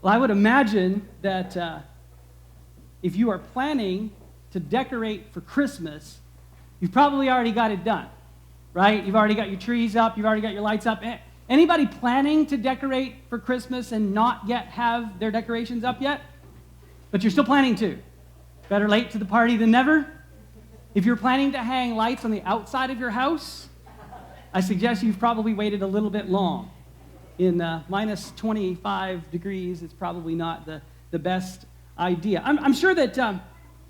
Well, I would imagine that if you are planning to decorate for Christmas, you've probably already got it done, right? You've already got your trees up. You've already got your lights up. Anybody planning to decorate for Christmas and not yet have their decorations up yet? But you're still planning to. Better late to the party than never. If you're planning to hang lights on the outside of your house, I suggest you've probably waited a little bit long. In minus 25 degrees, it's probably not the best idea. I'm sure that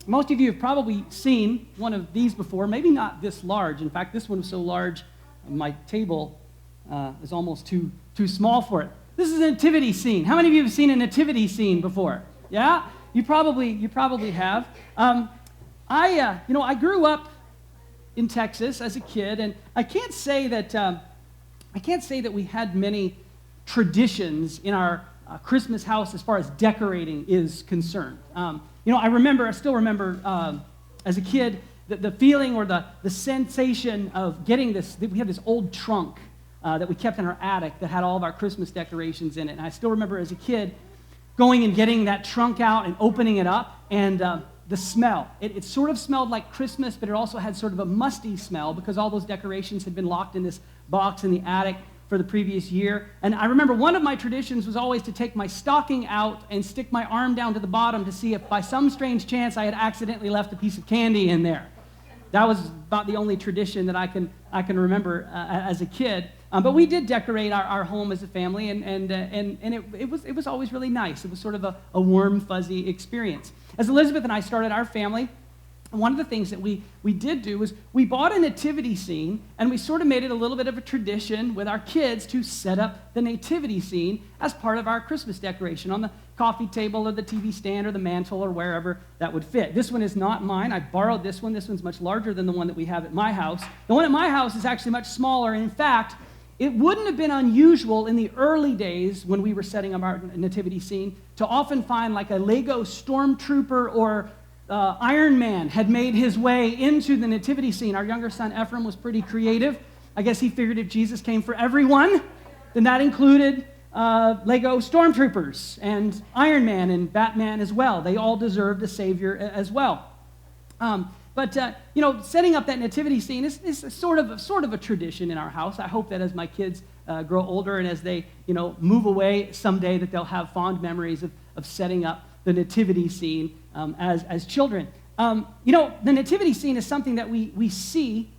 most of you have probably seen one of these before, maybe not this large. In fact, this one was so large, my table is almost too small for it. This is a nativity scene. How many of you have seen a nativity scene before? Yeah? You probably have. I grew up in Texas as a kid, and I can't say that we had many traditions in our Christmas house as far as decorating is concerned. I still remember as a kid the feeling or the sensation of getting this. We had this old trunk that we kept in our attic that had all of our Christmas decorations in it, and I still remember as a kid going and getting that trunk out and opening it up, and the smell. It sort of smelled like Christmas, but it also had sort of a musty smell because all those decorations had been locked in this box in the attic for the previous year. And I remember one of my traditions was always to take my stocking out and stick my arm down to the bottom to see if by some strange chance I had accidentally left a piece of candy in there. That was about the only tradition that I can remember as a kid. But we did decorate our home as a family, and it was always really nice. It was sort of a warm, fuzzy experience. As Elizabeth and I started our family, one of the things that we did do was we bought a nativity scene, and we sort of made it a little bit of a tradition with our kids to set up the nativity scene as part of our Christmas decoration on the coffee table or the TV stand or the mantle or wherever that would fit. This one is not mine. I borrowed this one. This one's much larger than the one that we have at my house. The one at my house is actually much smaller, and in fact, it wouldn't have been unusual in the early days when we were setting up our nativity scene to often find like a Lego stormtrooper or Iron Man had made his way into the nativity scene. Our younger son Ephraim was pretty creative. I guess he figured if Jesus came for everyone, then that included Lego stormtroopers and Iron Man and Batman as well. They all deserved a savior as well. But setting up that nativity scene is sort of a tradition in our house. I hope that as my kids grow older and as they move away someday, that they'll have fond memories of setting up the nativity scene as children. The nativity scene is something that we see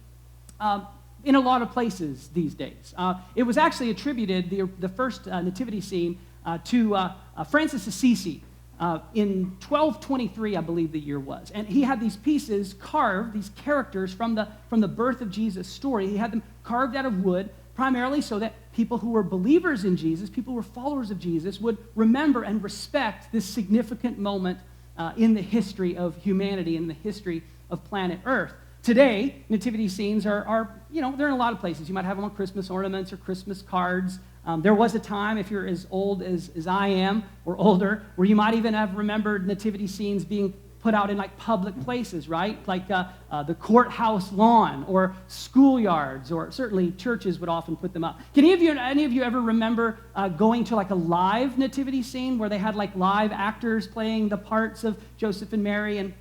in a lot of places these days. It was actually attributed, the first nativity scene, to Francis Assisi. In 1223, I believe the year was. And he had these pieces carved, these characters from the birth of Jesus' story. He had them carved out of wood, primarily so that people who were believers in Jesus, people who were followers of Jesus, would remember and respect this significant moment in the history of humanity, in the history of planet Earth. Today, nativity scenes are they're in a lot of places. You might have them on Christmas ornaments or Christmas cards. There was a time, if you're as old as I am or older, where you might even have remembered nativity scenes being put out in like public places, right? Like the courthouse lawn or schoolyards, or certainly churches would often put them up. Can any of you ever remember going to like a live nativity scene where they had like live actors playing the parts of Joseph and Mary and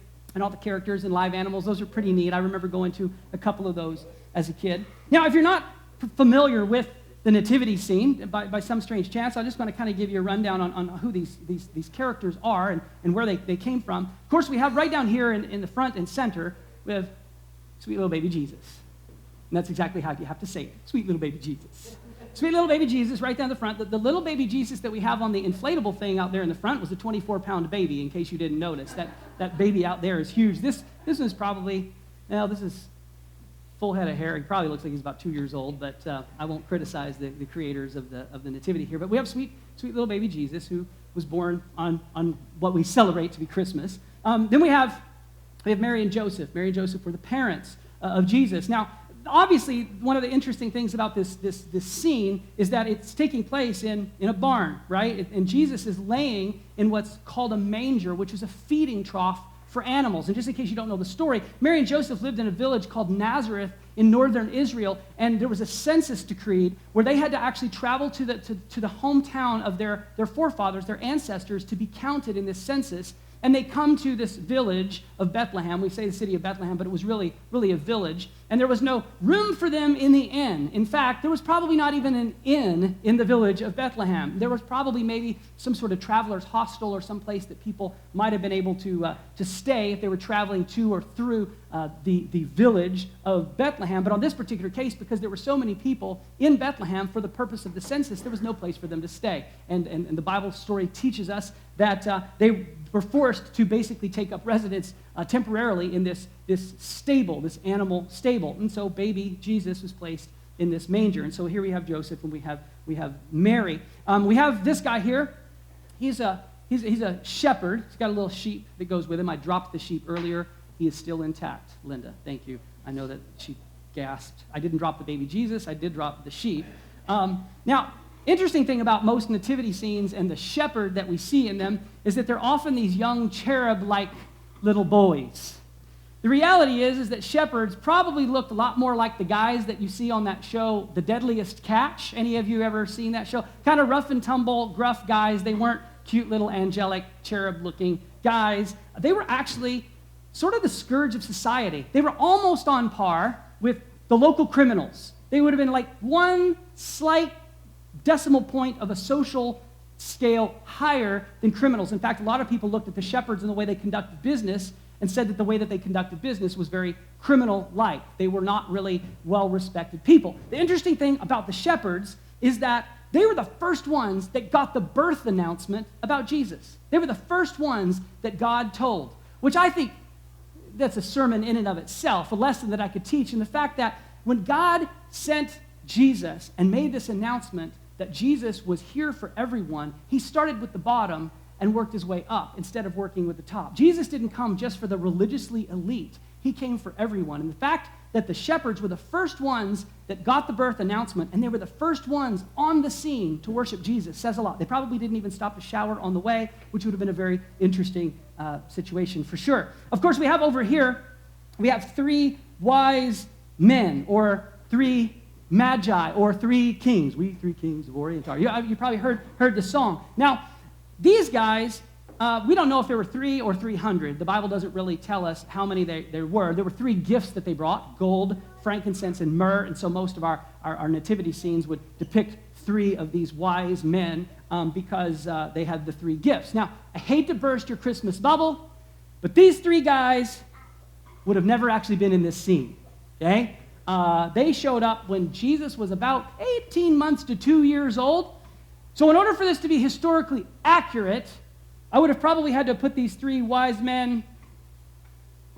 all the characters and live animals? Those are pretty neat. I remember going to a couple of those as a kid. Now, if you're not familiar with the nativity scene, by some strange chance, I just want to kind of give you a rundown on who these characters are and where they came from. Of course, we have right down here in the front and center, we have sweet little baby Jesus. And that's exactly how you have to say it, sweet little baby Jesus. Sweet little baby Jesus right down the front. The little baby Jesus that we have on the inflatable thing out there in the front was a 24-pound baby, in case you didn't notice. That baby out there is huge. This is probably, this is full head of hair. He probably looks like he's about 2 years old, but I won't criticize the creators of the nativity here. But we have sweet little baby Jesus, who was born on what we celebrate to be Christmas. Then we have Mary and Joseph. Mary and Joseph were the parents of Jesus. Now, obviously, one of the interesting things about this scene is that it's taking place in a barn, right? And Jesus is laying in what's called a manger, which is a feeding trough for animals. And just in case you don't know the story, Mary and Joseph lived in a village called Nazareth in northern Israel, and there was a census decreed where they had to actually travel to the hometown of their forefathers, their ancestors, to be counted in this census. And they come to this village of Bethlehem. We say the city of Bethlehem, but it was really a village. And there was no room for them in the inn. In fact, there was probably not even an inn in the village of Bethlehem. There was probably maybe some sort of traveler's hostel or some place that people might have been able to stay if they were traveling to or through the village of Bethlehem. But on this particular case, because there were so many people in Bethlehem for the purpose of the census, there was no place for them to stay. And the Bible story teaches us that they were forced to basically take up residence temporarily in this stable, this animal stable. And so baby Jesus was placed in this manger. And so here we have Joseph and we have Mary. We have this guy here. He's a shepherd. He's got a little sheep that goes with him. I dropped the sheep earlier. He is still intact. Linda, thank you. I know that she gasped. I didn't drop the baby Jesus. I did drop the sheep. Now, interesting thing about most nativity scenes and the shepherd that we see in them is that they're often these young cherub-like little boys. The reality is that shepherds probably looked a lot more like the guys that you see on that show, The Deadliest Catch. Any of you ever seen that show? Kind of rough and tumble, gruff guys. They weren't cute little angelic cherub-looking guys. They were actually sort of the scourge of society. They were almost on par with the local criminals. They would have been like one slight decimal point of a social scale higher than criminals. In fact, a lot of people looked at the shepherds and the way they conducted business and said that the way that they conducted business was very criminal-like. They were not really well-respected people. The interesting thing about the shepherds is that they were the first ones that got the birth announcement about Jesus. They were the first ones that God told, which I think that's a sermon in and of itself, a lesson that I could teach in the fact that when God sent Jesus and made this announcement that Jesus was here for everyone, he started with the bottom and worked his way up instead of working with the top. Jesus didn't come just for the religiously elite. He came for everyone. And the fact that the shepherds were the first ones that got the birth announcement and they were the first ones on the scene to worship Jesus says a lot. They probably didn't even stop to shower on the way, which would have been a very interesting situation for sure. Of course, we have over here, we have three wise men or three magi or three kings. We three kings of Orient are. You probably heard the song. Now, these guys, we don't know if there were 3 or 300. The Bible doesn't really tell us how many there were. There were 3 gifts that they brought: gold, frankincense, and myrrh. And so most of our nativity scenes would depict 3 of these wise men because they had the 3 gifts. Now, I hate to burst your Christmas bubble, but these 3 guys would have never actually been in this scene, okay? They showed up when Jesus was about 18 months to 2 years old. So in order for this to be historically accurate, I would have probably had to put these 3 wise men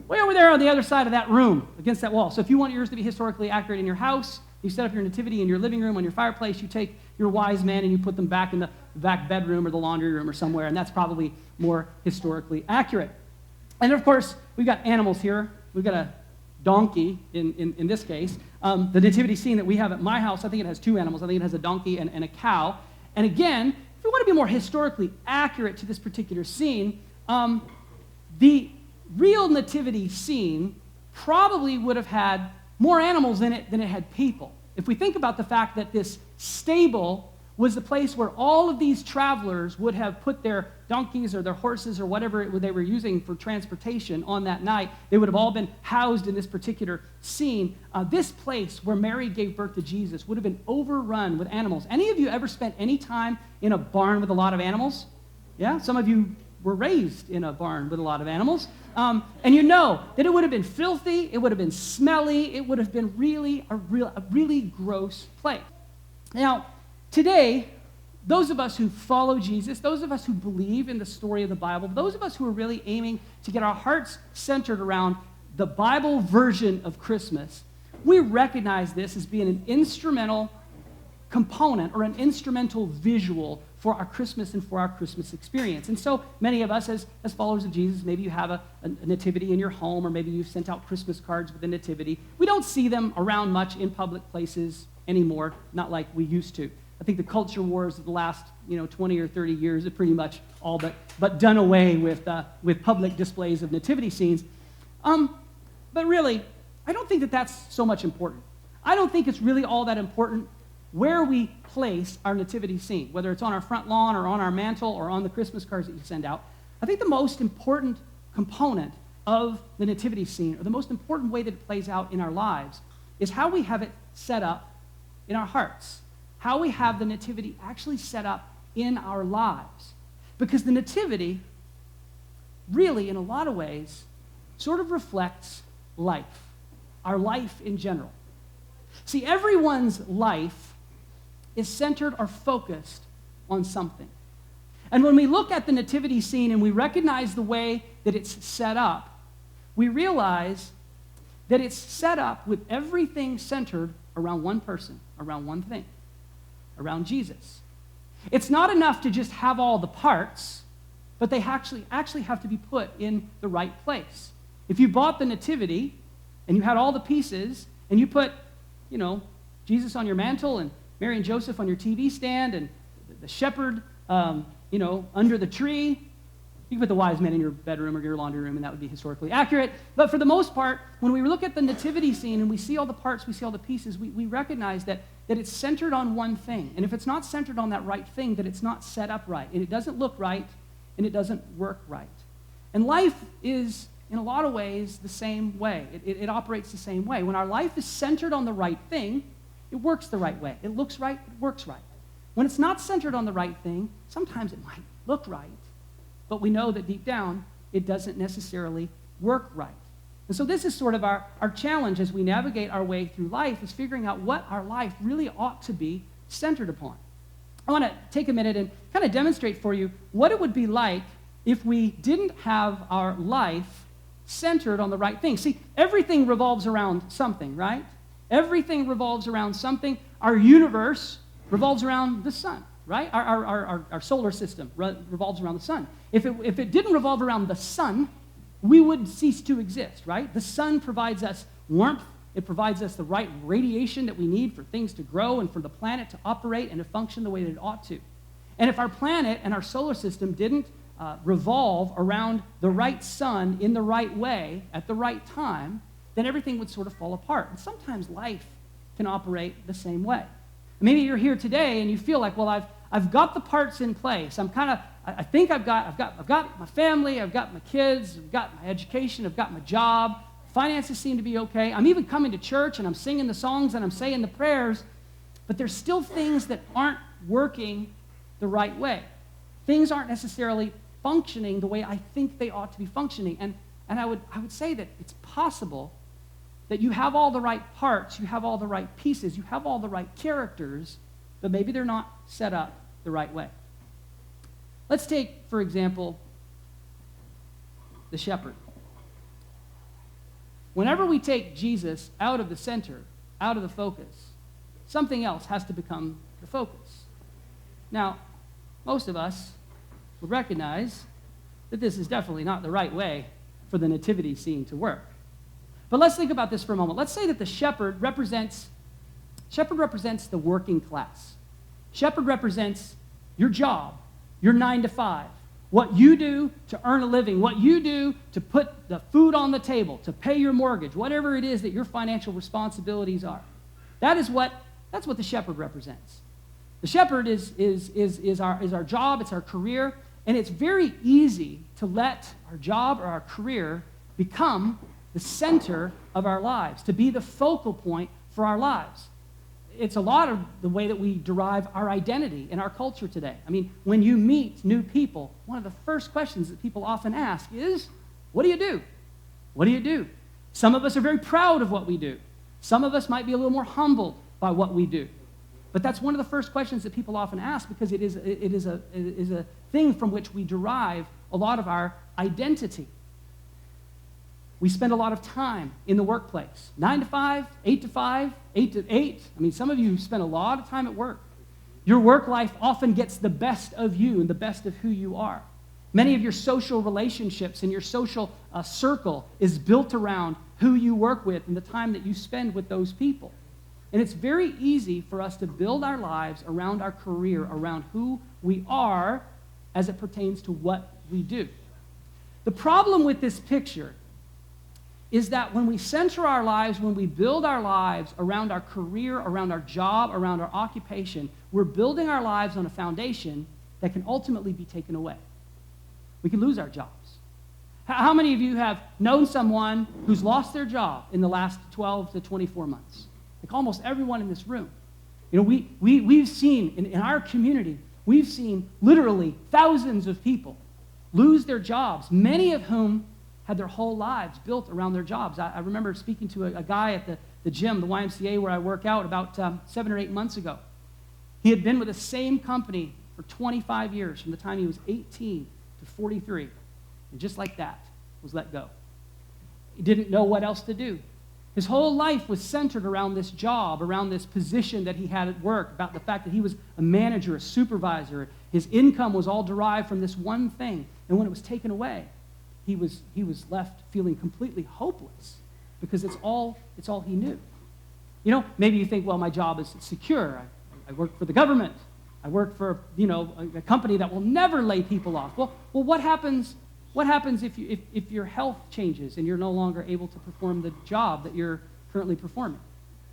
way over there on the other side of that room against that wall. So if you want yours to be historically accurate in your house, you set up your nativity in your living room on your fireplace, you take your wise men and you put them back in the back bedroom or the laundry room or somewhere, and that's probably more historically accurate. And of course, we've got animals here. We've got a donkey in this case. The nativity scene that we have at my house, I think it has 2 animals. I think it has a donkey and a cow. And again, if we want to be more historically accurate to this particular scene, the real nativity scene probably would have had more animals in it than it had people. If we think about the fact that this stable was the place where all of these travelers would have put their donkeys or their horses or whatever they were using for transportation on that night, they would have all been housed in this particular scene. This place where Mary gave birth to Jesus would have been overrun with animals. Any of you ever spent any time in a barn with a lot of animals? Yeah, some of you were raised in a barn with a lot of animals. And you know that it would have been filthy, it would have been smelly, it would have been a really gross place. Now, today, those of us who follow Jesus, those of us who believe in the story of the Bible, those of us who are really aiming to get our hearts centered around the Bible version of Christmas, we recognize this as being an instrumental component or an instrumental visual for our Christmas and for our Christmas experience. And so many of us as followers of Jesus, maybe you have a nativity in your home, or maybe you've sent out Christmas cards with a nativity. We don't see them around much in public places anymore, not like we used to. I think the culture wars of the last 20 or 30 years are pretty much all but done away with public displays of nativity scenes. But really, I don't think that that's so much important. I don't think it's really all that important where we place our nativity scene, whether it's on our front lawn or on our mantle or on the Christmas cards that you send out. I think the most important component of the nativity scene, or the most important way that it plays out in our lives, is how we have it set up in our hearts, how we have the nativity actually set up in our lives. Because the nativity really, in a lot of ways, sort of reflects life, our life in general. See, everyone's life is centered or focused on something. And when we look at the nativity scene and we recognize the way that it's set up, we realize that it's set up with everything centered around one person, around one thing, around Jesus. It's not enough to just have all the parts, but they actually have to be put in the right place. If you bought the nativity and you had all the pieces and you put, Jesus on your mantle and Mary and Joseph on your TV stand and the shepherd, under the tree, you can put the wise men in your bedroom or your laundry room, and that would be historically accurate. But for the most part, when we look at the nativity scene and we see all the parts, we see all the pieces, we recognize that it's centered on one thing. And if it's not centered on that right thing, that it's not set up right. And it doesn't look right, and it doesn't work right. And life is, in a lot of ways, the same way. It operates the same way. When our life is centered on the right thing, it works the right way. It looks right, it works right. When it's not centered on the right thing, sometimes it might look right, but we know that deep down, it doesn't necessarily work right. And so this is sort of our challenge as we navigate our way through life, is figuring out what our life really ought to be centered upon. I want to take a minute and kind of demonstrate for you what it would be like if we didn't have our life centered on the right thing. See, everything revolves around something, right? Everything revolves around something. Our universe revolves around the sun, right? Our solar system revolves around the sun. If it didn't revolve around the sun, we would cease to exist, right? The sun provides us warmth. It provides us the right radiation that we need for things to grow and for the planet to operate and to function the way that it ought to. And if our planet and our solar system didn't revolve around the right sun in the right way at the right time, then everything would sort of fall apart. And sometimes life can operate the same way. Maybe you're here today and you feel like, well, I've got the parts in place. I think I've got my family, I've got my kids, I've got my education, I've got my job. Finances seem to be okay. I'm even coming to church and I'm singing the songs and I'm saying the prayers, but there's still things that aren't working the right way. Things aren't necessarily functioning the way I think they ought to be functioning. And I would say that it's possible that you have all the right parts, you have all the right pieces, you have all the right characters, but maybe they're not set up the right way. Let's take, for example, the shepherd. Whenever we take Jesus out of the center, out of the focus, something else has to become the focus. Now, most of us would recognize that this is definitely not the right way for the nativity scene to work. But let's think about this for a moment. Let's say that the shepherd represents the working class. Shepherd represents your job, your 9 to 5, what you do to earn a living, what you do to put the food on the table, to pay your mortgage, whatever it is that your financial responsibilities are. That's what the shepherd represents. The shepherd is our job, it's our career, and it's very easy to let our job or our career become the center of our lives, to be the focal point for our lives. It's a lot of the way that we derive our identity in our culture today. I mean, when you meet new people, one of the first questions that people often ask is, what do you do? What do you do? Some of us are very proud of what we do. Some of us might be a little more humbled by what we do. But that's one of the first questions that people often ask, because it is a thing from which we derive a lot of our identity. We spend a lot of time in the workplace. 9 to 5, 8 to 5, 8 to 8. I mean, some of you spend a lot of time at work. Your work life often gets the best of you and the best of who you are. Many of your social relationships and your social circle is built around who you work with and the time that you spend with those people. And it's very easy for us to build our lives around our career, around who we are as it pertains to what we do. The problem with this picture is that when we center our lives, when we build our lives around our career, around our job, around our occupation, we're building our lives on a foundation that can ultimately be taken away. We can lose our jobs. How many of you have known someone who's lost their job in the last 12 to 24 months? Like almost everyone in this room. You know, we've seen, in our community, we've seen literally thousands of people lose their jobs, many of whom had their whole lives built around their jobs. I remember speaking to a guy at the gym, the YMCA where I work out, about 7 or 8 months ago. He had been with the same company for 25 years, from the time he was 18 to 43. And just like that, was let go. He didn't know what else to do. His whole life was centered around this job, around this position that he had at work, about the fact that he was a manager, a supervisor. His income was all derived from this one thing. And when it was taken away, he was left feeling completely hopeless because it's all he knew. You know, maybe you think, well, my job is secure. I work for the government. I work for, a company that will never lay people off. Well, what happens if your health changes and you're no longer able to perform the job that you're currently performing?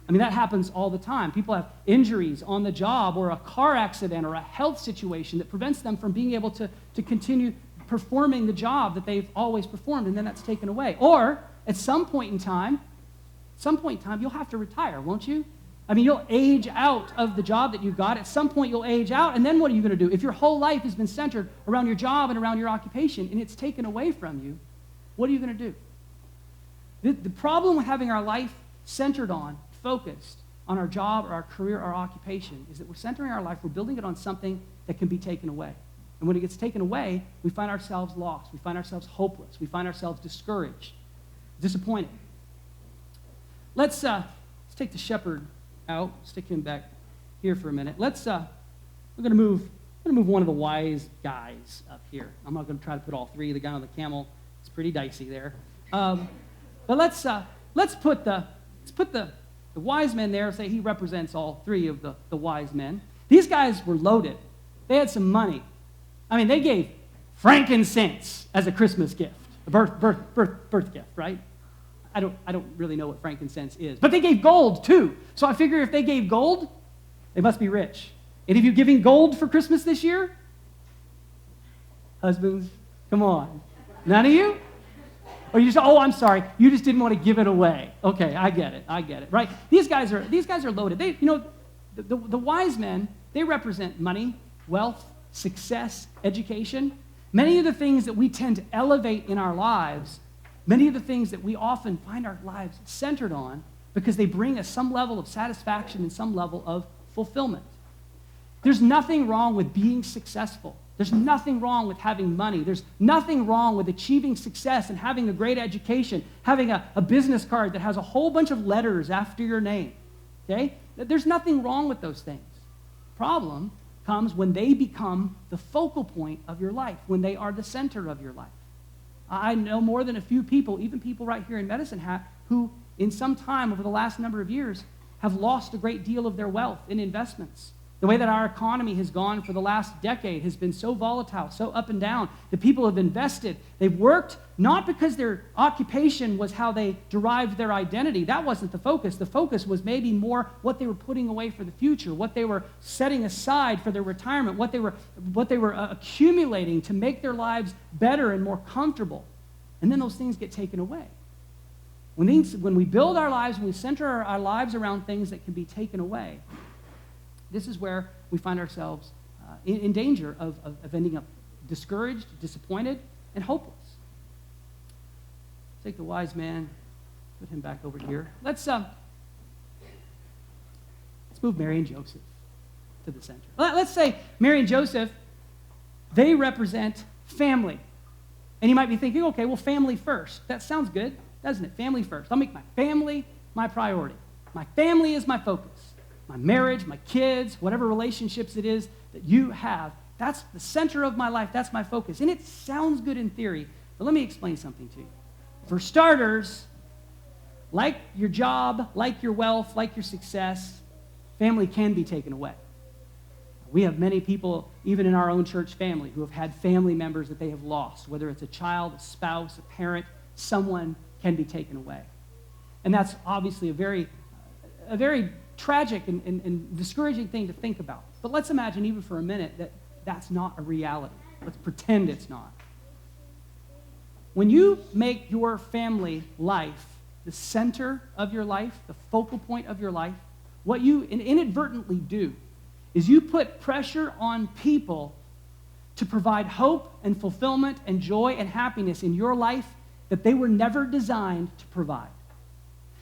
I mean, that happens all the time. People have injuries on the job or a car accident or a health situation that prevents them from being able to continue performing the job that they've always performed, and then that's taken away. Or at some point in time, you'll have to retire, won't you? I mean, you'll age out of the job that you've got. At some point, you'll age out, and then what are you going to do? If your whole life has been centered around your job and around your occupation, and it's taken away from you, what are you going to do? The problem with having our life centered on, focused on our job or our career or our occupation is that we're centering our life, we're building it on something that can be taken away. And when it gets taken away, we find ourselves lost. We find ourselves hopeless. We find ourselves discouraged, disappointed. Let's take the shepherd out. Stick him back here for a minute. We're going to move one of the wise guys up here. I'm not going to try to put all three. The guy on the camel, it's pretty dicey there. But let's put the wise men there. Say he represents all three of the wise men. These guys were loaded. They had some money. I mean, they gave frankincense as a Christmas gift, a birth gift, right? I don't really know what frankincense is. But they gave gold, too. So I figure if they gave gold, they must be rich. Any of you giving gold for Christmas this year? Husbands, come on. None of you? Or you just, I'm sorry, you just didn't want to give it away. Okay, I get it, right? These guys are loaded. The wise men, they represent money, wealth, success, education. Many of the things that we tend to elevate in our lives, many of the things that we often find our lives centered on because they bring us some level of satisfaction and some level of fulfillment. There's nothing wrong with being successful. There's nothing wrong with having money. There's nothing wrong with achieving success and having a great education, having a business card that has a whole bunch of letters after your name. Okay? There's nothing wrong with those things. Problem comes when they become the focal point of your life, when they are the center of your life. I know more than a few people, even people right here in Medicine Hat, who in some time over the last number of years have lost a great deal of their wealth in investments. The way that our economy has gone for the last decade has been so volatile, so up and down, that people have invested. They've worked not because their occupation was how they derived their identity. That wasn't the focus. The focus was maybe more what they were putting away for the future, what they were setting aside for their retirement, what they were accumulating to make their lives better and more comfortable. And then those things get taken away. When we build our lives, when we center our lives around things that can be taken away, this is where we find ourselves in danger of ending up discouraged, disappointed, and hopeless. Take the wise man, put him back over here. Let's move Mary and Joseph to the center. Let's say Mary and Joseph, they represent family. And you might be thinking, okay, well, family first. That sounds good, doesn't it? Family first. I'll make my family my priority. My family is my focus. My marriage, my kids, whatever relationships it is that you have, that's the center of my life. That's my focus. And it sounds good in theory, but let me explain something to you. For starters, like your job, like your wealth, like your success, family can be taken away. We have many people, even in our own church family, who have had family members that they have lost, whether it's a child, a spouse, a parent, someone can be taken away. And that's obviously a very tragic and discouraging thing to think about. But let's imagine even for a minute that that's not a reality. Let's pretend it's not. When you make your family life the center of your life, the focal point of your life, what you inadvertently do is you put pressure on people to provide hope and fulfillment and joy and happiness in your life that they were never designed to provide.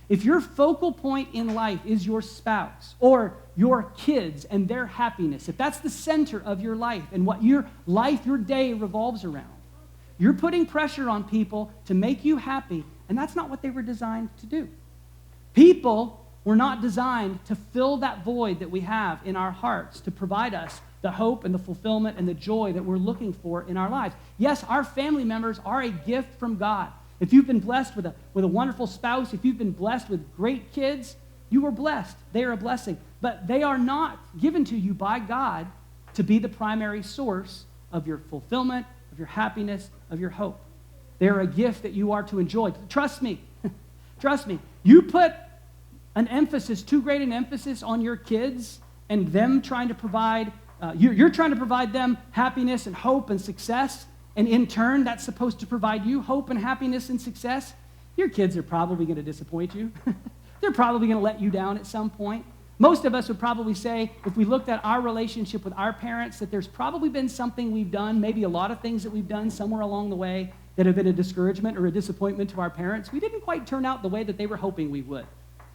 If your focal point in life is your spouse or your kids and their happiness, if that's the center of your life and what your life, your day revolves around, you're putting pressure on people to make you happy, and that's not what they were designed to do. People were not designed to fill that void that we have in our hearts, to provide us the hope and the fulfillment and the joy that we're looking for in our lives. Yes, our family members are a gift from God. If you've been blessed with a wonderful spouse, if you've been blessed with great kids, you were blessed. They are a blessing. But they are not given to you by God to be the primary source of your fulfillment, of your happiness, of your hope. They're a gift that you are to enjoy. Trust me. Trust me. You put an emphasis, too great an emphasis on your kids and them trying to provide, you're trying to provide them happiness and hope and success, and in turn, that's supposed to provide you hope and happiness and success. Your kids are probably going to disappoint you. They're probably going to let you down at some point. Most of us would probably say, if we looked at our relationship with our parents, that there's probably been something we've done, maybe a lot of things that we've done somewhere along the way that have been a discouragement or a disappointment to our parents. We didn't quite turn out the way that they were hoping we would.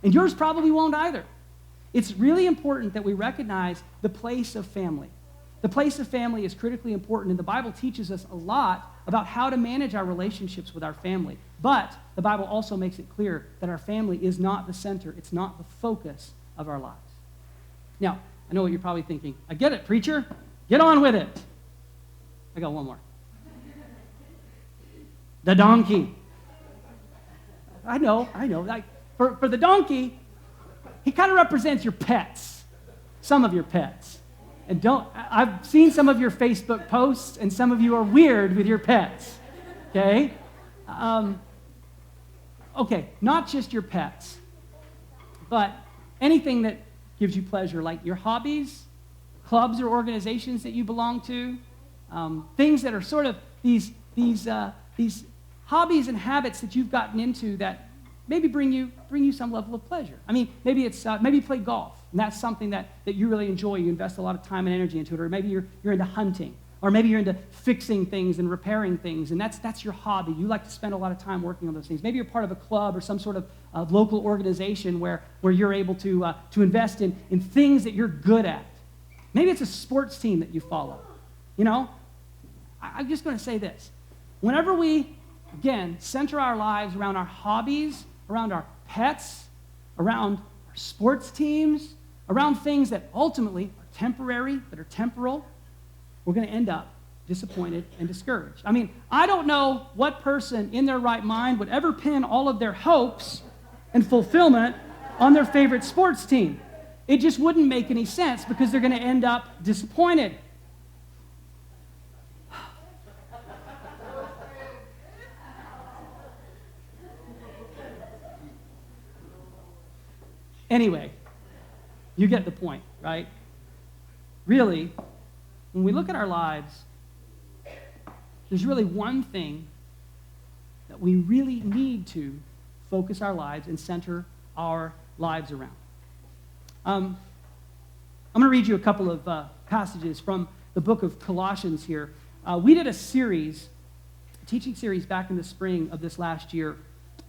And yours probably won't either. It's really important that we recognize the place of family. The place of family is critically important, and the Bible teaches us a lot about how to manage our relationships with our family. But the Bible also makes it clear that our family is not the center. It's not the focus of our lives. Now, I know what you're probably thinking. I get it, preacher. Get on with it. I got one more. The donkey. I know. Like, for the donkey, he kind of represents your pets, some of your pets. And I've seen some of your Facebook posts, and some of you are weird with your pets, okay? Okay, not just your pets, but anything that gives you pleasure, like your hobbies, clubs or organizations that you belong to, things that are sort of these hobbies and habits that you've gotten into that maybe bring you some level of pleasure. I mean, maybe it's maybe you play golf, and that's something that you really enjoy. You invest a lot of time and energy into it. Or maybe you're into hunting, or maybe you're into fixing things and repairing things, and that's your hobby. You like to spend a lot of time working on those things. Maybe you're part of a club or some sort of local organization where you're able to invest in things that you're good at. Maybe it's a sports team that you follow. You know, I'm just going to say this. Whenever we, again, center our lives around our hobbies, around our pets, around our sports teams, around things that ultimately are temporary, that are temporal, we're going to end up disappointed and discouraged. I mean, I don't know what person in their right mind would ever pin all of their hopes and fulfillment on their favorite sports team. It just wouldn't make any sense because they're going to end up disappointed. Anyway, you get the point, right? Really, when we look at our lives, there's really one thing that we really need to focus our lives and center our lives around. I'm going to read you a couple of passages from the book of Colossians here. We did a teaching series back in the spring of this last year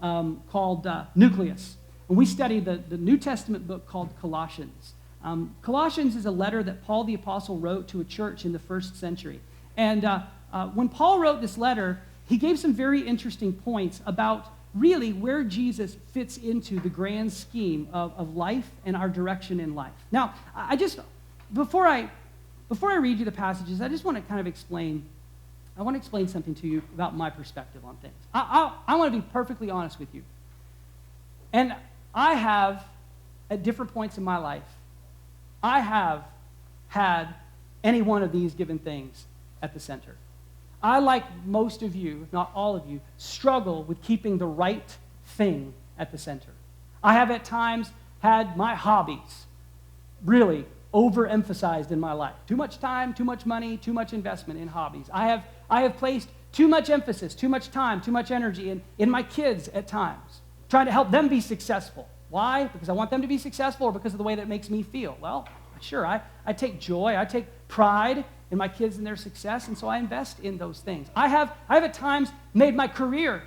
called Nucleus. And we studied the New Testament book called Colossians. Colossians is a letter that Paul the Apostle wrote to a church in the first century. And when Paul wrote this letter, he gave some very interesting points about really where Jesus fits into the grand scheme of life and our direction in life. Now, before I read you the passages, I just want to kind of explain something to you about my perspective on things. I want to be perfectly honest with you. And I have, at different points in my life, I have had any one of these given things at the center. I, like most of you, if not all of you, struggle with keeping the right thing at the center. I have at times had my hobbies really overemphasized in my life. Too much time, too much money, too much investment in hobbies. I have placed too much emphasis, too much time, too much energy in my kids at times, trying to help them be successful. Why? Because I want them to be successful, or because of the way that it makes me feel? Well, sure, I take joy, I take pride in my kids and their success, and so I invest in those things. I have at times made my career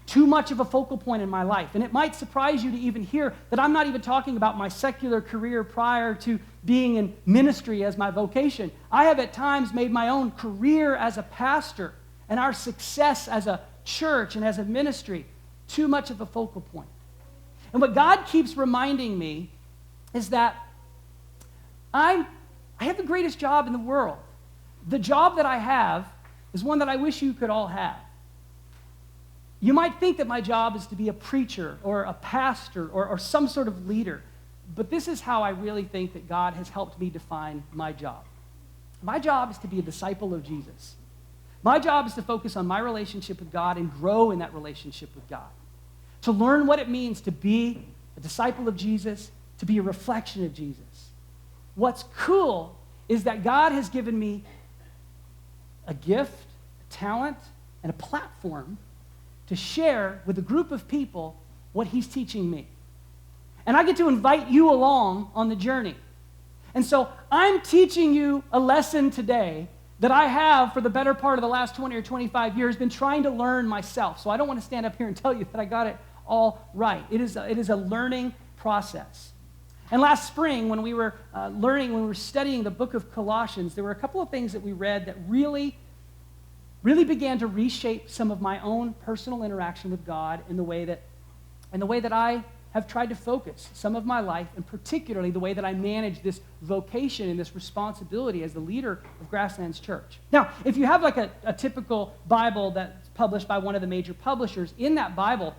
too much of a focal point in my life. And it might surprise you to even hear that I'm not even talking about my secular career prior to being in ministry as my vocation. I have at times made my own career as a pastor and our success as a church and as a ministry too much of a focal point. And what God keeps reminding me is that I have the greatest job in the world. The job that I have is one that I wish you could all have. You might think that my job is to be a preacher or a pastor or some sort of leader, but this is how I really think that God has helped me define my job. My job is to be a disciple of Jesus. My job is to focus on my relationship with God and grow in that relationship with God. To learn what it means to be a disciple of Jesus, to be a reflection of Jesus. What's cool is that God has given me a gift, a talent, and a platform to share with a group of people what he's teaching me. And I get to invite you along on the journey. And so I'm teaching you a lesson today that I have for the better part of the last 20 or 25 years been trying to learn myself. So I don't want to stand up here and tell you that I got it all right. It is a learning process. And last spring, when we were studying the book of Colossians, there were a couple of things that we read that really began to reshape some of my own personal interaction with God in the way that I have tried to focus some of my life, and particularly the way that I manage this vocation and this responsibility as the leader of Grasslands Church. Now, if you have like a typical Bible that's published by one of the major publishers, in that Bible,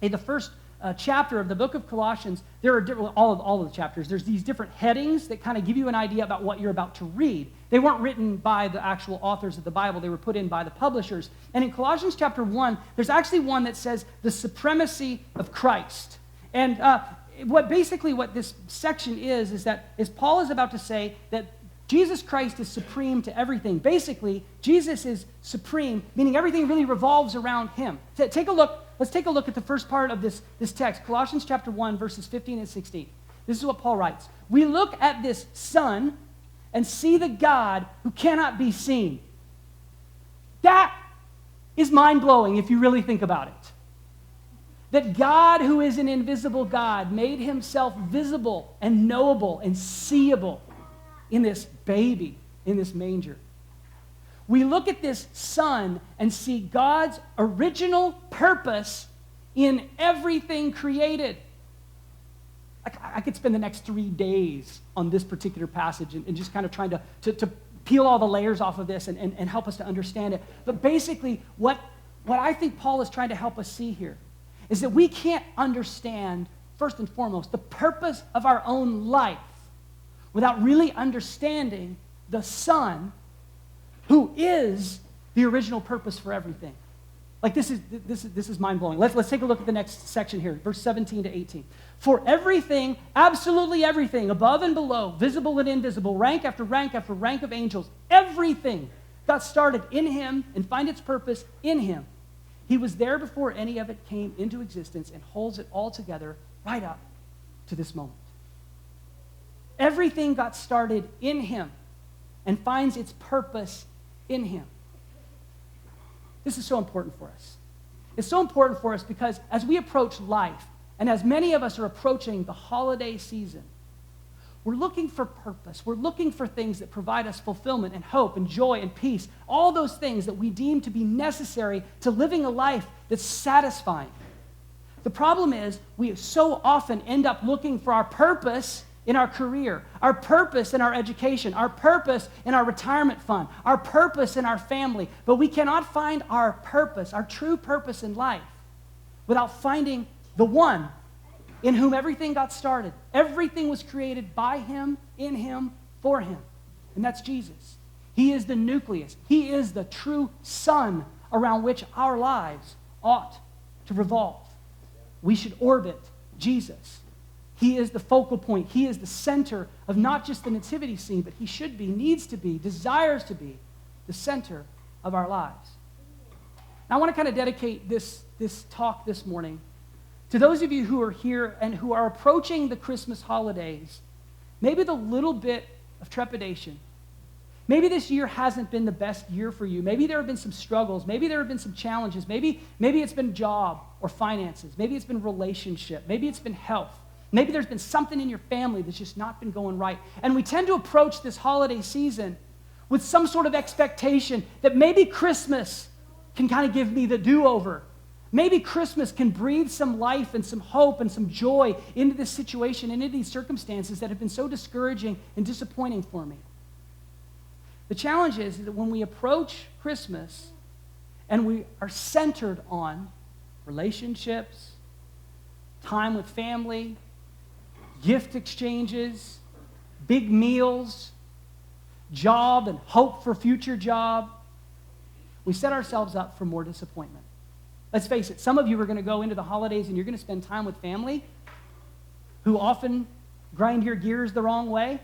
in the first chapter of the book of Colossians, there are all of the chapters. There's these different headings that kind of give you an idea about what you're about to read. They weren't written by the actual authors of the Bible. They were put in by the publishers. And in Colossians chapter 1, there's actually one that says the supremacy of Christ. And what this section is that Paul is about to say that Jesus Christ is supreme to everything. Basically, Jesus is supreme, meaning everything really revolves around him. Let's take a look at the first part of this text, Colossians chapter 1, verses 15 and 16. This is what Paul writes. We look at this Son and see the God who cannot be seen. That is mind-blowing if you really think about it. That God, who is an invisible God, made himself visible and knowable and seeable in this baby, in this manger. We look at this Son and see God's original purpose in everything created. I could spend the next 3 days on this particular passage and just kind of trying to peel all the layers off of this and help us to understand it. But basically, what I think Paul is trying to help us see here is that we can't understand, first and foremost, the purpose of our own life without really understanding the Son who is the original purpose for everything. Like this is mind-blowing. Let's take a look at the next section here, verse 17 to 18. For everything, absolutely everything, above and below, visible and invisible, rank after rank after rank of angels, everything got started in him and find its purpose in him. He was there before any of it came into existence and holds it all together right up to this moment. Everything got started in him and finds its purpose in him. This is so important for us. It's so important for us because as we approach life, and as many of us are approaching the holiday season, we're looking for purpose. We're looking for things that provide us fulfillment and hope and joy and peace. All those things that we deem to be necessary to living a life that's satisfying. The problem is we so often end up looking for our purpose in our career, our purpose in our education, our purpose in our retirement fund, our purpose in our family. But we cannot find our purpose, our true purpose in life, without finding the one in whom everything got started. Everything was created by him, in him, for him. And that's Jesus. He is the nucleus. He is the true sun around which our lives ought to revolve. We should orbit Jesus. He is the focal point. He is the center of not just the nativity scene, but he should be, needs to be, desires to be the center of our lives. Now, I want to kind of dedicate this talk this morning to those of you who are here and who are approaching the Christmas holidays, maybe with a little bit of trepidation. Maybe this year hasn't been the best year for you. Maybe there have been some struggles. Maybe there have been some challenges. Maybe it's been job or finances. Maybe it's been relationship. Maybe it's been health. Maybe there's been something in your family that's just not been going right. And we tend to approach this holiday season with some sort of expectation that maybe Christmas can kind of give me the do-over. Maybe Christmas can breathe some life and some hope and some joy into this situation, into these circumstances that have been so discouraging and disappointing for me. The challenge is that when we approach Christmas and we are centered on relationships, time with family, gift exchanges, big meals, job and hope for future job, we set ourselves up for more disappointment. Let's face it, some of you are going to go into the holidays and you're going to spend time with family who often grind your gears the wrong way,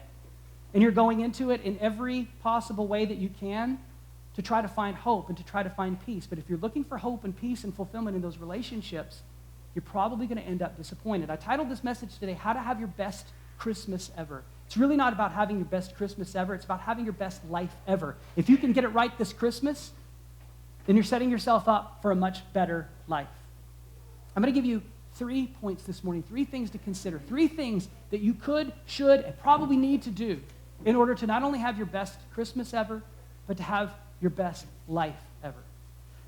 and you're going into it in every possible way that you can to try to find hope and to try to find peace. But if you're looking for hope and peace and fulfillment in those relationships, you're probably going to end up disappointed. I titled this message today, How to Have Your Best Christmas Ever. It's really not about having your best Christmas ever. It's about having your best life ever. If you can get it right this Christmas, then you're setting yourself up for a much better life. I'm going to give you 3 points this morning, 3 things to consider, 3 things that you could, should, and probably need to do in order to not only have your best Christmas ever, but to have your best life ever.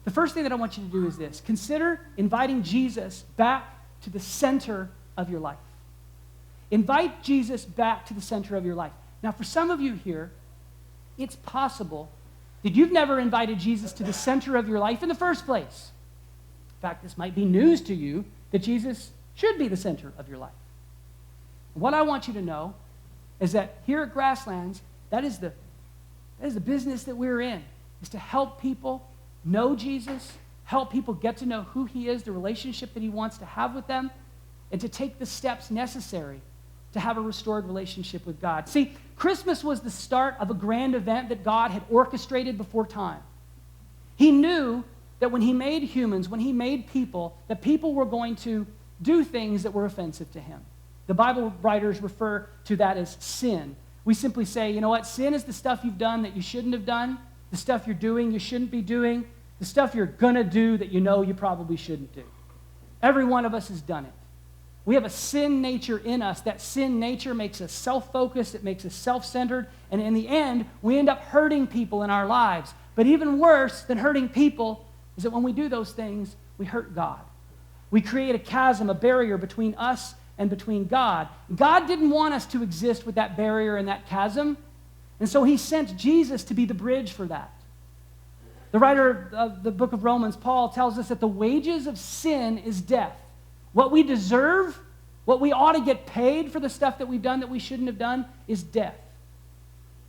The first thing that I want you to do is this. Consider inviting Jesus back to the center of your life. Invite Jesus back to the center of your life. Now, for some of you here, it's possible that you've never invited Jesus to the center of your life in the first place. In fact, this might be news to you that Jesus should be the center of your life. What I want you to know is that here at Grasslands, that is the business that we're in, is to help people know Jesus, help people get to know who he is, the relationship that he wants to have with them, and to take the steps necessary to have a restored relationship with God. See, Christmas was the start of a grand event that God had orchestrated before time. He knew that when he made humans, when he made people, that people were going to do things that were offensive to him. The Bible writers refer to that as sin. We simply say, you know what, sin is the stuff you've done that you shouldn't have done, the stuff you're doing you shouldn't be doing, the stuff you're going to do that you know you probably shouldn't do. Every one of us has done it. We have a sin nature in us. That sin nature makes us self-focused, it makes us self-centered, and in the end, we end up hurting people in our lives. But even worse than hurting people is that when we do those things, we hurt God. We create a chasm, a barrier between us and between God. God didn't want us to exist with that barrier and that chasm, and so he sent Jesus to be the bridge for that. The writer of the book of Romans, Paul, tells us that the wages of sin is death. What we deserve, what we ought to get paid for the stuff that we've done that we shouldn't have done, is death.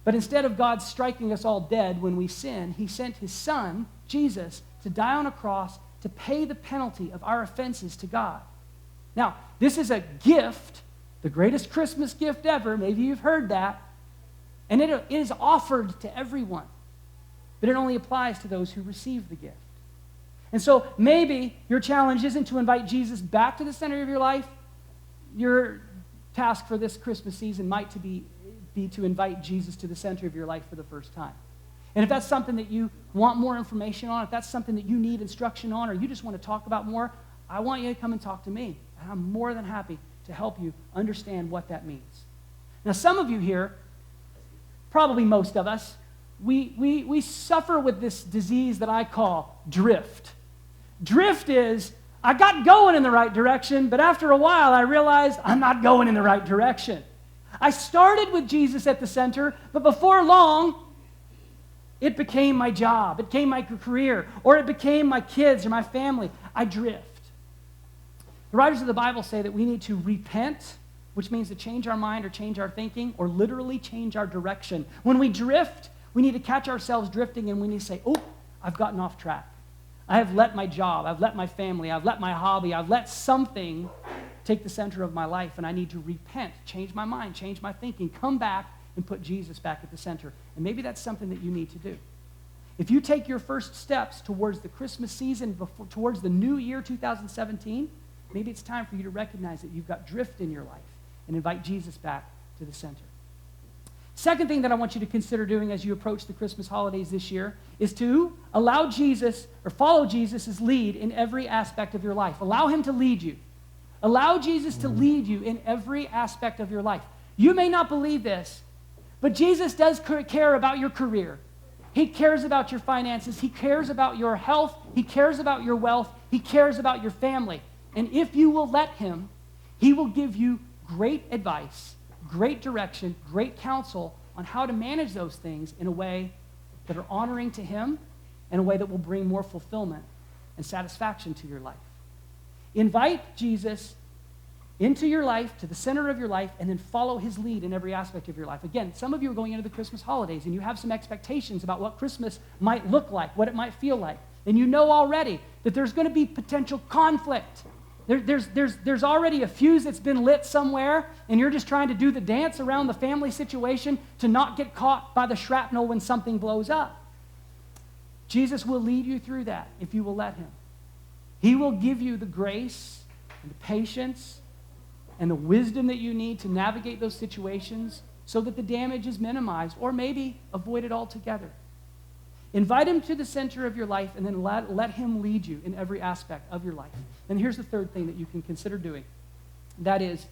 But instead of God striking us all dead when we sin, he sent his son, Jesus, to die on a cross to pay the penalty of our offenses to God. Now, this is a gift, the greatest Christmas gift ever. Maybe you've heard that. And it is offered to everyone. But it only applies to those who receive the gift. And so maybe your challenge isn't to invite Jesus back to the center of your life. Your task for this Christmas season might be to invite Jesus to the center of your life for the first time. And if that's something that you want more information on, if that's something that you need instruction on, or you just want to talk about more, I want you to come and talk to me. And I'm more than happy to help you understand what that means. Now, some of you here, probably most of us, we suffer with this disease that I call drift. Drift is, I got going in the right direction, but after a while I realized I'm not going in the right direction. I started with Jesus at the center, but before long, it became my job, it became my career, or it became my kids or my family. I drift. The writers of the Bible say that we need to repent, which means to change our mind or change our thinking or literally change our direction. When we drift, we need to catch ourselves drifting and we need to say, oh, I've gotten off track. I have let my job, I've let my family, I've let my hobby, I've let something take the center of my life, and I need to repent, change my mind, change my thinking, come back and put Jesus back at the center. And maybe that's something that you need to do. If you take your first steps towards the Christmas season, towards the new year 2017, maybe it's time for you to recognize that you've got drift in your life and invite Jesus back to the center. Second thing that I want you to consider doing as you approach the Christmas holidays this year is to allow Jesus or follow Jesus' lead in every aspect of your life. Allow him to lead you. Allow Jesus to lead you in every aspect of your life. You may not believe this, but Jesus does care about your career. He cares about your finances. He cares about your health. He cares about your wealth. He cares about your family. And if you will let him, he will give you great advice, great direction, great counsel on how to manage those things in a way that are honoring to him and a way that will bring more fulfillment and satisfaction to your life. Invite Jesus into your life, to the center of your life, and then follow his lead in every aspect of your life. Again, some of you are going into the Christmas holidays, and you have some expectations about what Christmas might look like, what it might feel like. And you know already that there's going to be potential conflict. There's already a fuse that's been lit somewhere, and you're just trying to do the dance around the family situation to not get caught by the shrapnel when something blows up. Jesus will lead you through that if you will let him. He will give you the grace and the patience and the wisdom that you need to navigate those situations so that the damage is minimized or maybe avoided altogether. Invite him to the center of your life and then let him lead you in every aspect of your life. And here's the third thing that you can consider doing. That is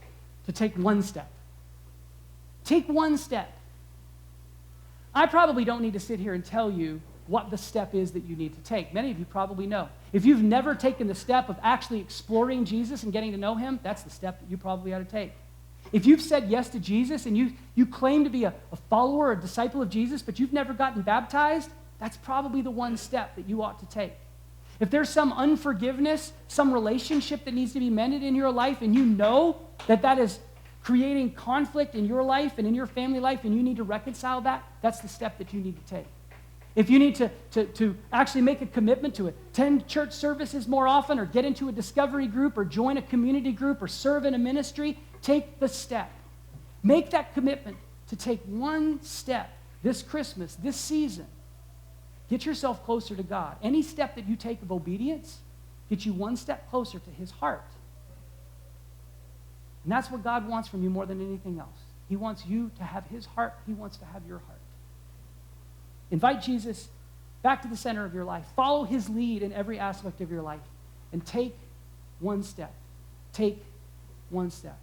to take one step. Take one step. I probably don't need to sit here and tell you what the step is that you need to take. Many of you probably know. If you've never taken the step of actually exploring Jesus and getting to know him, that's the step that you probably ought to take. If you've said yes to Jesus and you claim to be a follower or a disciple of Jesus, but you've never gotten baptized, that's probably the one step that you ought to take. If there's some unforgiveness, some relationship that needs to be mended in your life, and you know that that is creating conflict in your life and in your family life, and you need to reconcile that, that's the step that you need to take. If you need to actually make a commitment to attend church services more often or get into a discovery group or join a community group or serve in a ministry, take the step. Make that commitment to take one step this Christmas, this season. Get yourself closer to God. Any step that you take of obedience gets you one step closer to his heart. And that's what God wants from you more than anything else. He wants you to have his heart. He wants to have your heart. Invite Jesus back to the center of your life. Follow his lead in every aspect of your life. And take one step. Take one step.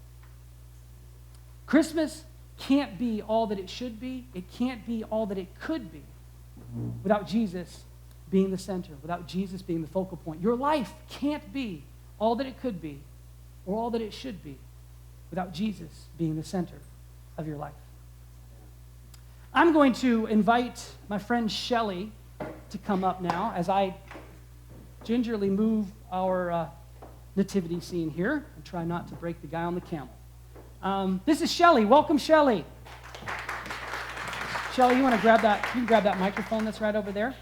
Christmas can't be all that it should be. It can't be all that it could be without Jesus being the center, without Jesus being the focal point. Your life can't be all that it could be or all that it should be without Jesus being the center of your life. I'm going to invite my friend Shelley to come up now as I gingerly move our nativity scene here and try not to break the guy on the camel. This is Shelley. Welcome, Shelley. Shelley, you want to grab that? You can grab that microphone that's right over there.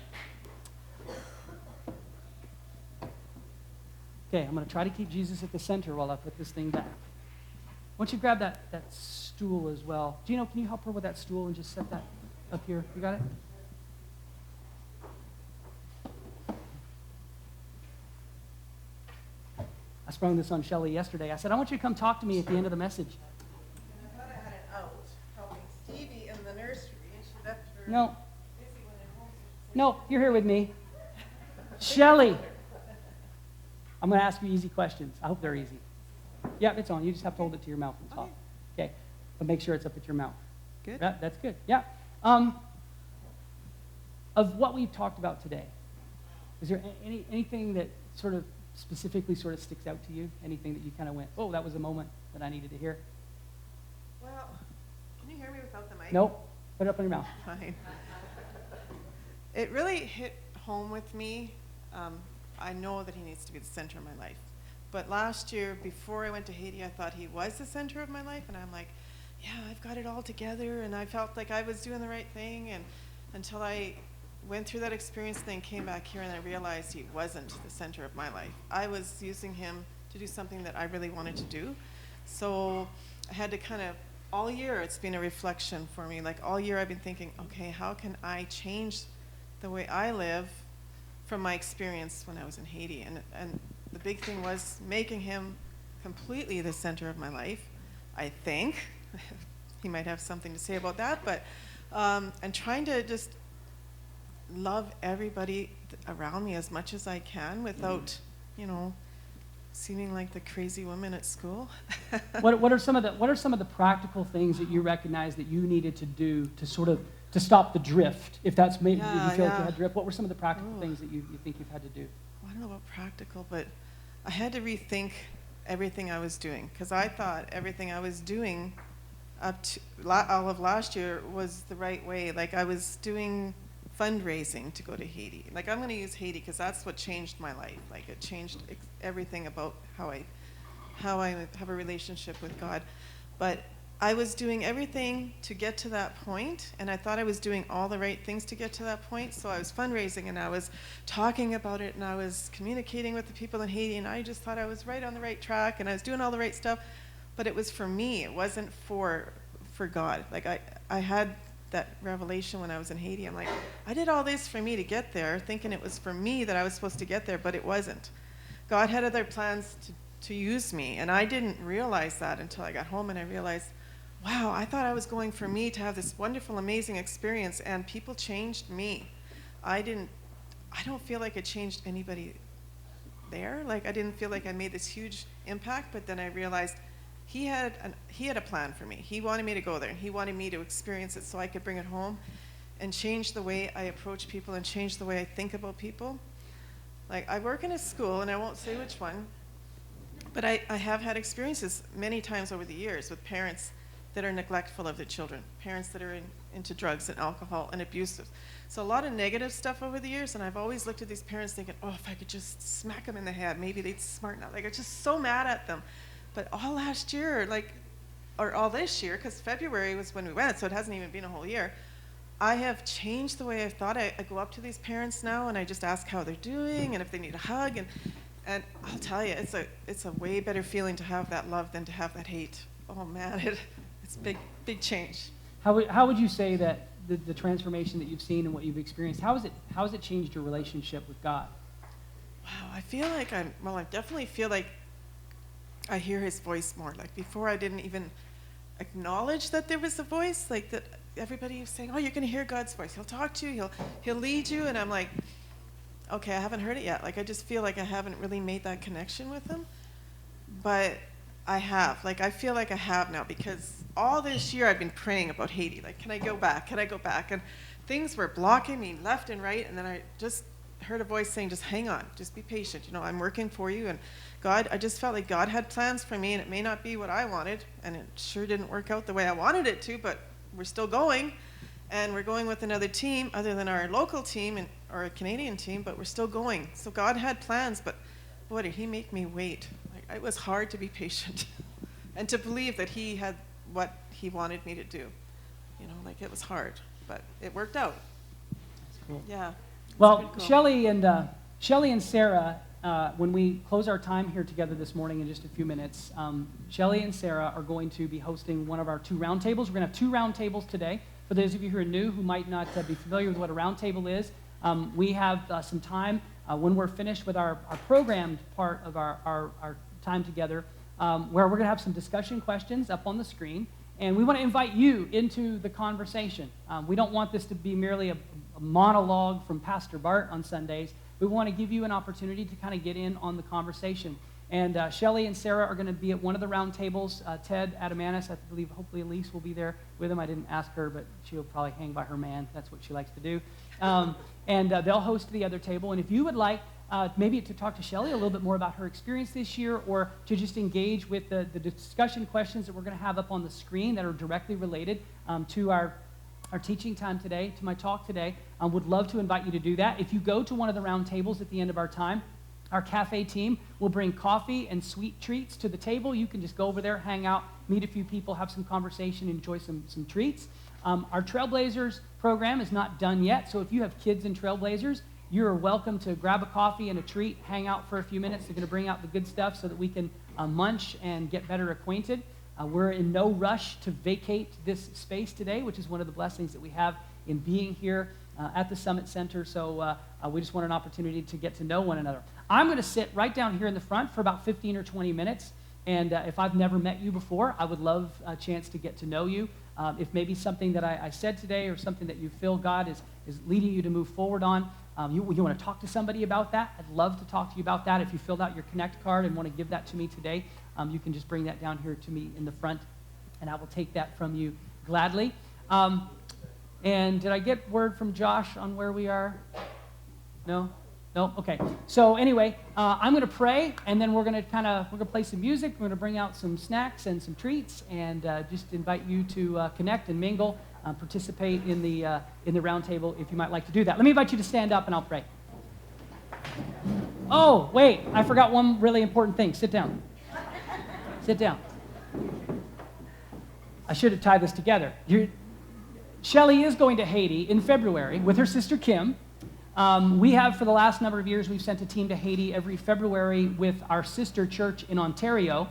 Okay, I'm going to try to keep Jesus at the center while I put this thing back. Why don't you grab that stool as well? Gino, can you help her with that stool and just set that up here? You got it? I sprung this on Shelley yesterday. I said, I want you to come talk to me at the end of the message. And I thought I had it out, helping Stevie in the nursery, and she left her No. busy when at home. No, you're here with me. Shelley, I'm going to ask you easy questions. I hope they're easy. Yeah, it's on. You just have to hold it to your mouth and talk. Okay. But make sure it's up at your mouth. Good. Yeah, that's good. Yeah. Of what we've talked about today, is there anything that sort of specifically sort of sticks out to you? Anything that you kind of went, oh, that was a moment that I needed to hear? Well, can you hear me without the mic? Nope. Put it up in your mouth. Fine. It really hit home with me. I know that he needs to be the center of my life. But last year, before I went to Haiti, I thought he was the center of my life, and I'm like, yeah, I've got it all together, and I felt like I was doing the right thing, and until I went through that experience, then came back here, and I realized he wasn't the center of my life. I was using him to do something that I really wanted to do. So I had to kind of, all year it's been a reflection for me. Like all year I've been thinking, okay, how can I change the way I live from my experience when I was in Haiti? And the big thing was making him completely the center of my life, I think. He might have something to say about that, but and trying to just love everybody around me as much as I can without, seeming like the crazy woman at school. What are some of the practical things that you recognize that you needed to do to stop the drift? If that's maybe if you feel like you had drift, what were some of the practical things that you think you've had to do? Well, I don't know about practical, but I had to rethink everything I was doing, because I thought everything I was doing up to all of last year was the right way. Like I was doing fundraising to go to Haiti. Like I'm going to use Haiti because that's what changed my life. Like it changed everything about how I have a relationship with God. But I was doing everything to get to that point, and I thought I was doing all the right things to get to that point. So I was fundraising, and I was talking about it, and I was communicating with the people in Haiti, and I just thought I was right on the right track, and I was doing all the right stuff. But it was for me. It wasn't for God. Like I had that revelation when I was in Haiti. I'm like, I did all this for me to get there, thinking it was for me that I was supposed to get there, but it wasn't. God had other plans to use me, and I didn't realize that until I got home, and I realized, wow, I thought I was going for me to have this wonderful, amazing experience, and people changed me. I don't feel like I changed anybody there. Like I didn't feel like I made this huge impact, but then I realized he had a plan for me. He wanted me to go there, and he wanted me to experience it so I could bring it home and change the way I approach people and change the way I think about people. Like I work in a school, and I won't say which one, but I have had experiences many times over the years with parents that are neglectful of their children, parents that are into drugs and alcohol and abusive. So a lot of negative stuff over the years, and I've always looked at these parents thinking, oh, if I could just smack them in the head, maybe they'd smarten up. Like I'm just so mad at them. But all last year, or all this year, because February was when we went, so it hasn't even been a whole year, I have changed the way I thought. I go up to these parents now, and I just ask how they're doing and if they need a hug. And I'll tell you, it's a way better feeling to have that love than to have that hate. Oh, man, it's big change. How would you say that the transformation that you've seen and what you've experienced, how has it changed your relationship with God? Wow, I feel like I definitely feel like I hear his voice more. Like before I didn't even acknowledge that there was a voice, like that everybody was saying, oh, you're going to hear God's voice. He'll talk to you, he'll lead you. And I'm like, okay, I haven't heard it yet. Like I just feel like I haven't really made that connection with him. But I have. Like I feel like I have now, because all this year I've been praying about Haiti. Like, can I go back? Can I go back? And things were blocking me left and right. And then I just heard a voice saying, just hang on, just be patient. I'm working for you. And God, I just felt like God had plans for me, and it may not be what I wanted, and it sure didn't work out the way I wanted it to, but we're still going, and we're going with another team other than our local team or a Canadian team, but we're still going. So God had plans, but boy, did he make me wait. Like, it was hard to be patient and to believe that he had what he wanted me to do. Like it was hard, but it worked out. That's cool. Yeah. Well, cool. Shelley and Sarah, when we close our time here together this morning in just a few minutes, Shelley and Sarah are going to be hosting one of our 2 roundtables. We're going to have 2 roundtables today. For those of you who are new, who might not be familiar with what a roundtable is, we have some time when we're finished with our programmed part of our time together, where we're going to have some discussion questions up on the screen. And we want to invite you into the conversation. We don't want this to be merely a monologue from Pastor Bart on Sundays. We want to give you an opportunity to kind of get in on the conversation. And Shelley and Sarah are going to be at one of the round tables. Ted Adamanis, I believe, hopefully Elise will be there with them. I didn't ask her, but she'll probably hang by her man. That's what she likes to do. And they'll host the other table. And if you would like maybe to talk to Shelley a little bit more about her experience this year, or to just engage with the discussion questions that we're going to have up on the screen that are directly related to our teaching time today, to my talk today, would love to invite you to do that. If you go to one of the round tables at the end of our time, Our cafe team will bring coffee and sweet treats to the table. You can just go over there, hang out, meet a few people, have some conversation, enjoy some treats. Our Trailblazers program is not done yet, so if you have kids in Trailblazers, you're welcome to grab a coffee and a treat, hang out for a few minutes. They're going to bring out the good stuff so that we can munch and get better acquainted. We're in no rush to vacate this space today, which is one of the blessings that we have in being here at the Summit Center. So we just want an opportunity to get to know one another. I'm going to sit right down here in the front for about 15 or 20 minutes. And if I've never met you before, I would love a chance to get to know you. If maybe something that I said today or something that you feel God is leading you to move forward on, you want to talk to somebody about that, I'd love to talk to you about that. If you filled out your Connect card and want to give that to me today, you can just bring that down here to me in the front, and I will take that from you gladly. And did I get word from Josh on where we are? No? No? Okay. So anyway, I'm going to pray, and then we're going to play some music. We're going to bring out some snacks and some treats, and just invite you to connect and mingle, participate in the round table if you might like to do that. Let me invite you to stand up, and I'll pray. Oh, wait, I forgot one really important thing. Sit down. Sit down. I should have tied this together. Shelly is going to Haiti in February with her sister Kim. We have, for the last number of years, we've sent a team to Haiti every February with our sister church in Ontario.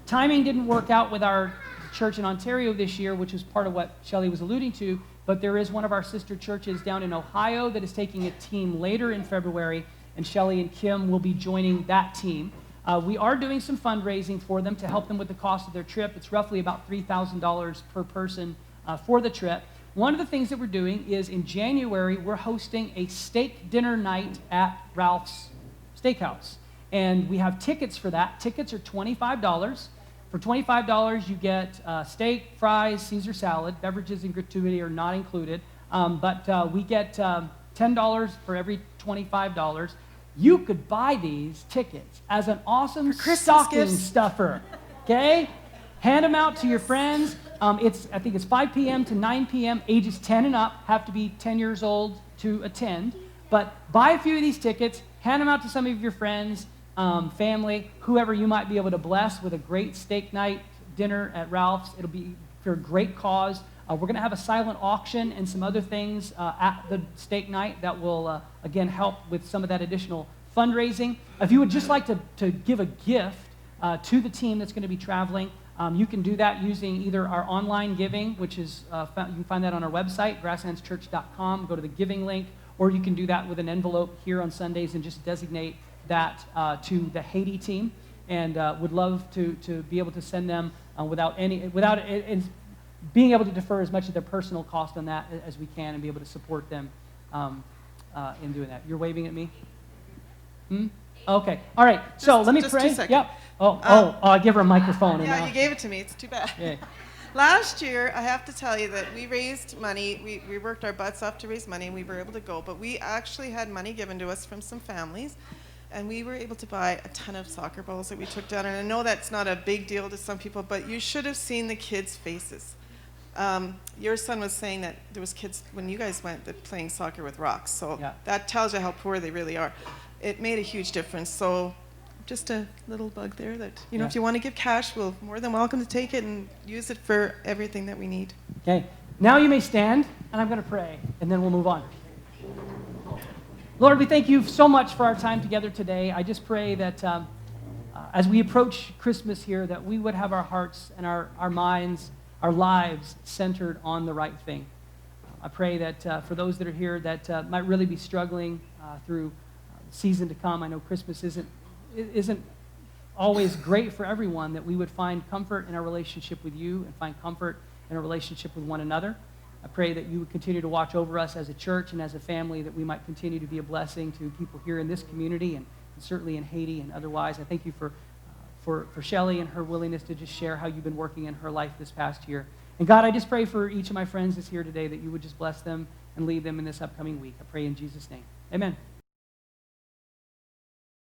Timing didn't work out with our church in Ontario this year, which is part of what Shelly was alluding to, but there is one of our sister churches down in Ohio that is taking a team later in February, and Shelly and Kim will be joining that team. We are doing some fundraising for them to help them with the cost of their trip. It's roughly about $3,000 per person for the trip. One of the things that we're doing is in January, we're hosting a steak dinner night at Ralph's Steakhouse. And we have tickets for that. Tickets are $25. For $25, you get steak, fries, Caesar salad. Beverages and gratuity are not included. But we get $10 for every $25. You could buy these tickets as an awesome stocking stuffer, okay? Hand them out to your friends. I think it's 5 p.m. to 9 p.m. Ages 10 and up have to be 10 years old to attend. But buy a few of these tickets, hand them out to some of your friends, family, whoever you might be able to bless with a great steak night dinner at Ralph's. It'll be for a great cause. We're going to have a silent auction and some other things at the steak night that will, again, help with some of that additional fundraising. If you would just like to give a gift to the team that's going to be traveling, you can do that using either our online giving, which is, you can find that on our website, grasslandschurch.com, go to the giving link, or you can do that with an envelope here on Sundays and just designate that to the Haiti team, and would love to be able to send them without being able to defer as much of their personal cost on that as we can and be able to support them in doing that. You're waving at me? Okay. All right. So let me pray. 2 seconds. Yep. I give her a microphone. Yeah, you gave it to me. It's too bad. Yeah. Last year, I have to tell you that we raised money. We worked our butts off to raise money, and we were able to go. But we actually had money given to us from some families, and we were able to buy a ton of soccer balls that we took down. And I know that's not a big deal to some people, but you should have seen the kids' faces. Your son was saying that there was kids, when you guys went, that playing soccer with rocks. So yeah. That tells you how poor they really are. It made a huge difference. So just a little bug there that, if you want to give cash, we're more than welcome to take it and use it for everything that we need. Okay. Now you may stand, and I'm going to pray, and then we'll move on. Lord, we thank you so much for our time together today. I just pray that as we approach Christmas here, that we would have our hearts and our minds, our lives centered on the right thing. I pray that for those that are here that might really be struggling through the season to come, I know Christmas isn't always great for everyone, that we would find comfort in our relationship with you and find comfort in our relationship with one another. I pray that you would continue to watch over us as a church and as a family, that we might continue to be a blessing to people here in this community and certainly in Haiti and otherwise. I thank you for Shelly and her willingness to just share how you've been working in her life this past year. And God, I just pray for each of my friends that's here today that you would just bless them and lead them in this upcoming week. I pray in Jesus' name. Amen.